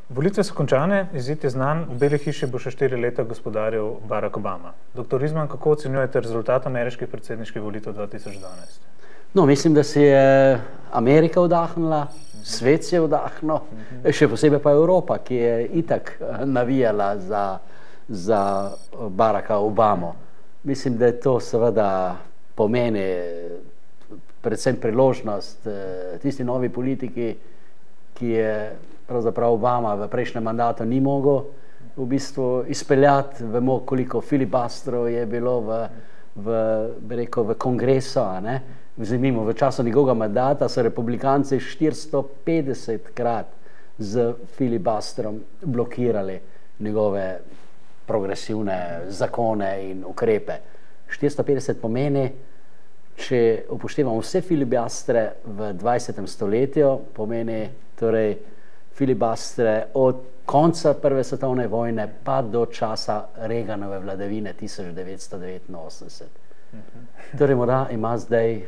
Volitve so končane, izid je znan, v Beli hiši bo še 4 leta gospodaril Barack Obama. Dr. Rizman, kako ocenjujete rezultat ameriških predsedniških volitev 2012? No, mislim, da se je Amerika vdahnila, svet se je vdahnil, še posebej pa Evropa, ki je itak navijala za Baracka Obamo. Mislim, da je to seveda pomeni predvsem priložnost tisti novi politiki, ki je pravzaprav Obama v prejšnjem mandatu ni mogel v bistvu izpeljati. Vemo, koliko filibusterov je bilo v kongresu, Vzemimo, v času njegovega mandata so republikanci 450-krat z filibusterom blokirali njegove progresivne zakone in ukrepe. 450 pomeni, če upoštevamo vse filibustere v 20. stoletju, pomeni torej filibustere od konca Prve svetovne vojne pa do časa Reaganove vladavine 1989. Torej morda ima zdaj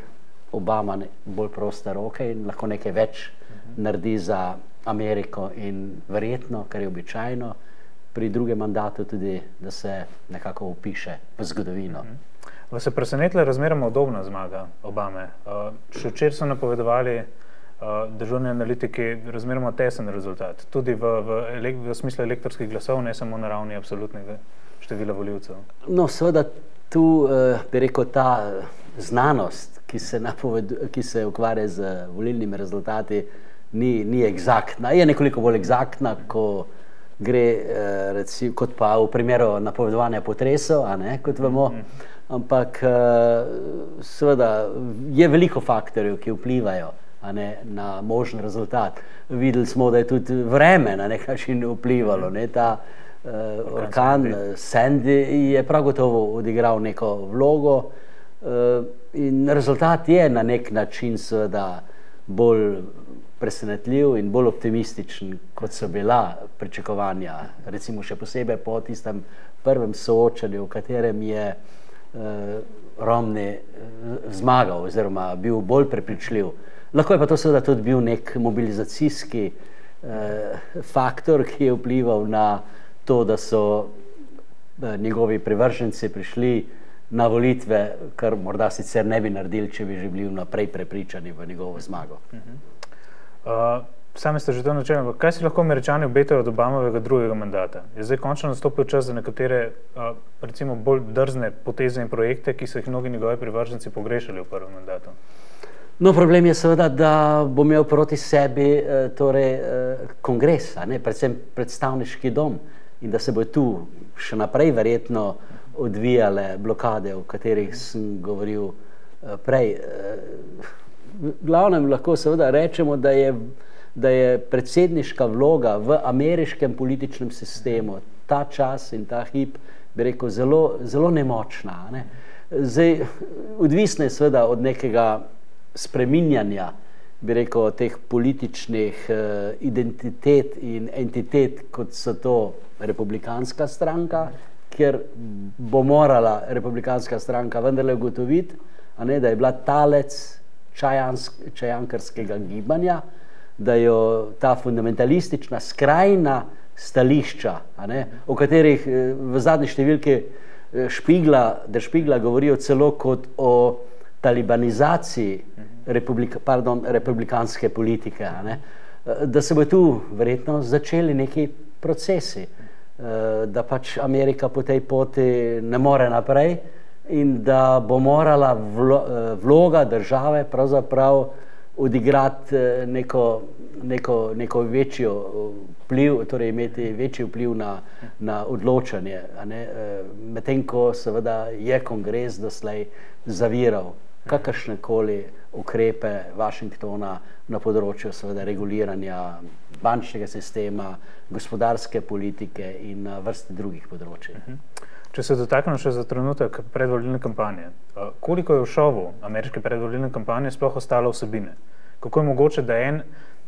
Obama bolj proste roke in lahko nekaj več naredi za Ameriko in verjetno, kar je običajno, pri drugem mandatu tudi, da se nekako vpiše v zgodovino. Vas je presenetila razmeroma udobna zmaga Obame? Še včeraj so napovedovali državni analitiki razmeroma tesen rezultat, tudi v smislu elektorskih glasov, ne samo na ravni absolutnega števila volivcev. No, seveda tu, bi rekel, ta znanost, ki se ukvarja z volilnimi rezultati, ni egzaktna. Je nekoliko bolj egzaktna, ko gre, kot pa v primeru napovedovanja potresov, kot vemo, ampak seveda je veliko faktorjev, ki vplivajo na možen rezultat. Videli smo, da je tudi vreme na nek način vplivalo. Ta orkan Sandy je prav gotovo odigral neko vlogo in rezultat je na nek način seveda bolj presenetljiv in bolj optimističen, kot so bila pričakovanja. Recimo še posebej po tistem prvem soočanju, v katerem je Romney zmagal oziroma bil bolj prepričljiv. Lahko je pa to seveda tudi bil nek mobilizacijski faktor, ki je vplival na to, da so njegovi privrženci prišli na volitve, kar morda sicer ne bi naredili, če bi že bili vnaprej prepričani v njegovo zmago. Sami ste že to načeli, kaj si lahko Američani obetajo od Obamovega drugega mandata? Je zdaj končno nastopil čas za nekatere, recimo, bolj drzne poteze in projekte, ki so jih mnogi njegovi privrženci pogrešali v prvem mandatu? No, problem je seveda, da bo imel proti sebi kongres, predvsem predstavniški dom, in da se bo tu še naprej verjetno odvijale blokade, o katerih sem govoril prej. V glavnem lahko seveda rečemo, da je predsedniška vloga v ameriškem političnem sistemu ta čas in ta hip, bi rekel, zelo nemočna. Zdaj, odvisno je seveda od nekega spreminjanja, bi rekel, teh političnih identitet in entitet, kot so to republikanska stranka, kjer bo morala republikanska stranka vendarle ugotoviti, da je bila talec čajankarskega gibanja, da jo ta fundamentalistična skrajna stališča, o katerih v zadnji številki Der Spiegla govorijo celo kot o talibanizaciji republikanske politike, da se bo tu verjetno začeli neki procesi, da pač Amerika po tej poti ne more naprej in da bo morala vloga države pravzaprav odigrati neko večjo vpliv, torej imeti večji vpliv na odločanje, medtem ko seveda je kongres doslej zaviral kakršnekoli ukrepe Washingtona na področju seveda reguliranja bančnega sistema, gospodarske politike in vrste drugih področij. Če se dotaknem še za trenutek predvolilne kampanje, koliko je v šovu ameriške predvolilne kampanje sploh ostalo vsebine? Kako je mogoče, da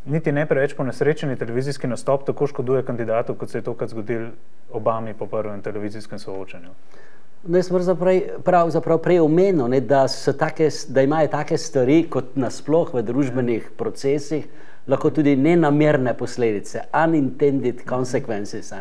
niti ne preveč ponesrečeni televizijski nastop tako škoduje kandidatu, kot se je tokrat zgodil Obami po prvem televizijskem soočanju? Jaz pravzaprav prej omenil, da imajo take stvari kot nasploh v družbenih procesih lahko tudi nenamerne posledice, unintended consequences.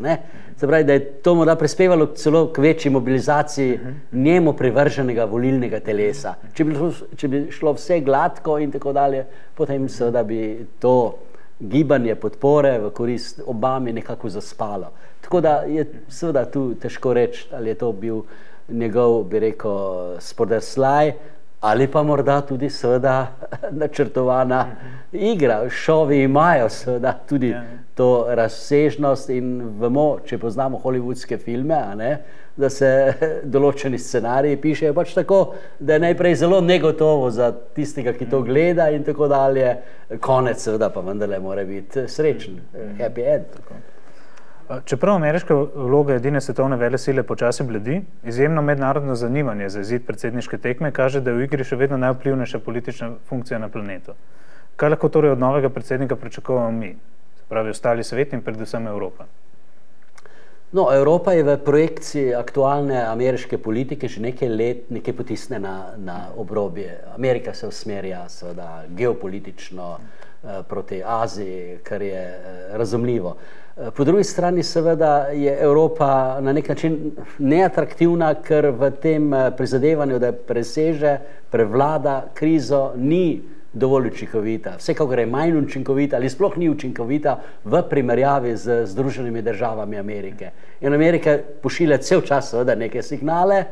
Se pravi, da je to morda prispevalo celo k večji mobilizaciji njemu privrženega volilnega telesa. Če bi šlo vse gladko in tako dalje, potem seveda bi to gibanje podpore v korist Obami nekako zaspalo. Tako da je seveda tu težko reči, ali je to bil njegov, bi rekel, spodrsljaj, ali pa morda tudi seveda načrtovana igra. Šovi imajo seveda tudi to razsežnost in vemo, če poznamo hollywoodske filme, da se določeni scenariji pišejo pač tako, da je najprej zelo negotovo za tistega, ki to gleda in tako dalje. Konec seveda pa vendarle mora biti srečen, happy end. Čeprav ameriška vloga edine svetovne velesile počasi bledi, izjemno mednarodno zanimanje za izid predsedniške tekme kaže, da je v igri še vedno najvplivnejša politična funkcija na planetu. Kaj lahko torej od novega predsednika pričakujemo mi, se pravi ostali svet in predvsem Evropa? No, Evropa je v projekciji aktualne ameriške politike že nekaj let nekaj potisne na obrobje. Amerika se usmerja seveda geopolitično proti Aziji, kar je razumljivo. Po drugi strani seveda je Evropa na nek način neatraktivna, ker v tem prizadevanju, da preseže, prevlada krizo, ni dovolj učinkovita. Vsekakor je manj učinkovita ali sploh ni učinkovita v primerjavi z Združenimi državami Amerike. In Amerika pošilja cel čas seveda neke signale,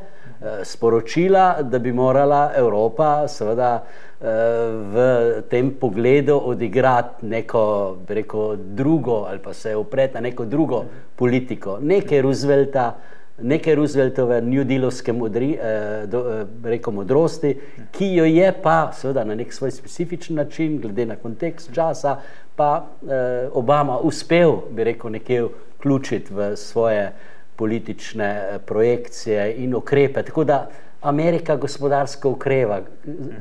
sporočila, da bi morala Evropa seveda v tem pogledu odigrati neko, bi rekel, drugo ali pa se upreti na neko drugo politiko. Nekaj Rooseveltove New Dealovske modrosti, ki jo je pa seveda na nek svoj specifičen način, glede na kontekst časa, pa Obama uspel, bi rekel, nekje vključiti v svoje politične projekcije in ukrepe. Tako da Amerika gospodarsko ukreva,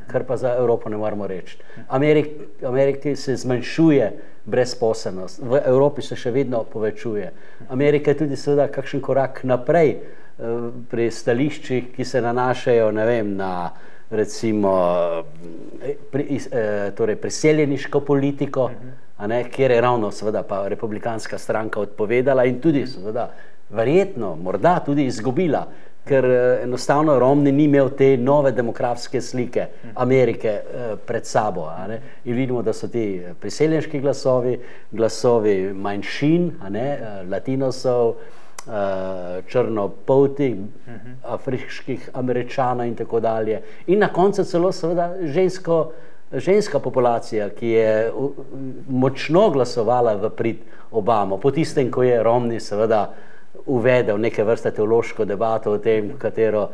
kar pa za Evropo ne moramo reči. Ameriki se zmanjšuje brezposelnost, v Evropi se še vedno povečuje. Amerika je tudi seveda kakšen korak naprej pri stališčih, ki se nanašajo, ne vem, na recimo torej priseljeniško politiko, kjer je ravno seveda pa republikanska stranka odpovedala in tudi seveda verjetno, morda tudi izgubila, ker enostavno Romney ni imel te nove demografske slike Amerike pred sabo. In vidimo, da so ti priseljenški glasovi manjšin, latinosov, črnopoltih, afriških Američanov in tako dalje. In na koncu celo seveda ženska populacija, ki je močno glasovala v prid Obamo, po tistem, ko je Romney seveda uvedel neke vrste teološko debato o tem, katero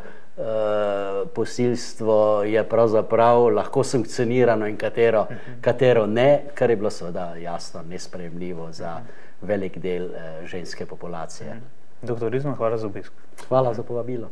posilstvo je pravzaprav lahko sankcionirano in katero ne, kar je bilo seveda jasno nesprejemljivo za velik del ženske populacije. Dr. Rizman, hvala za obisk. Hvala za povabilo.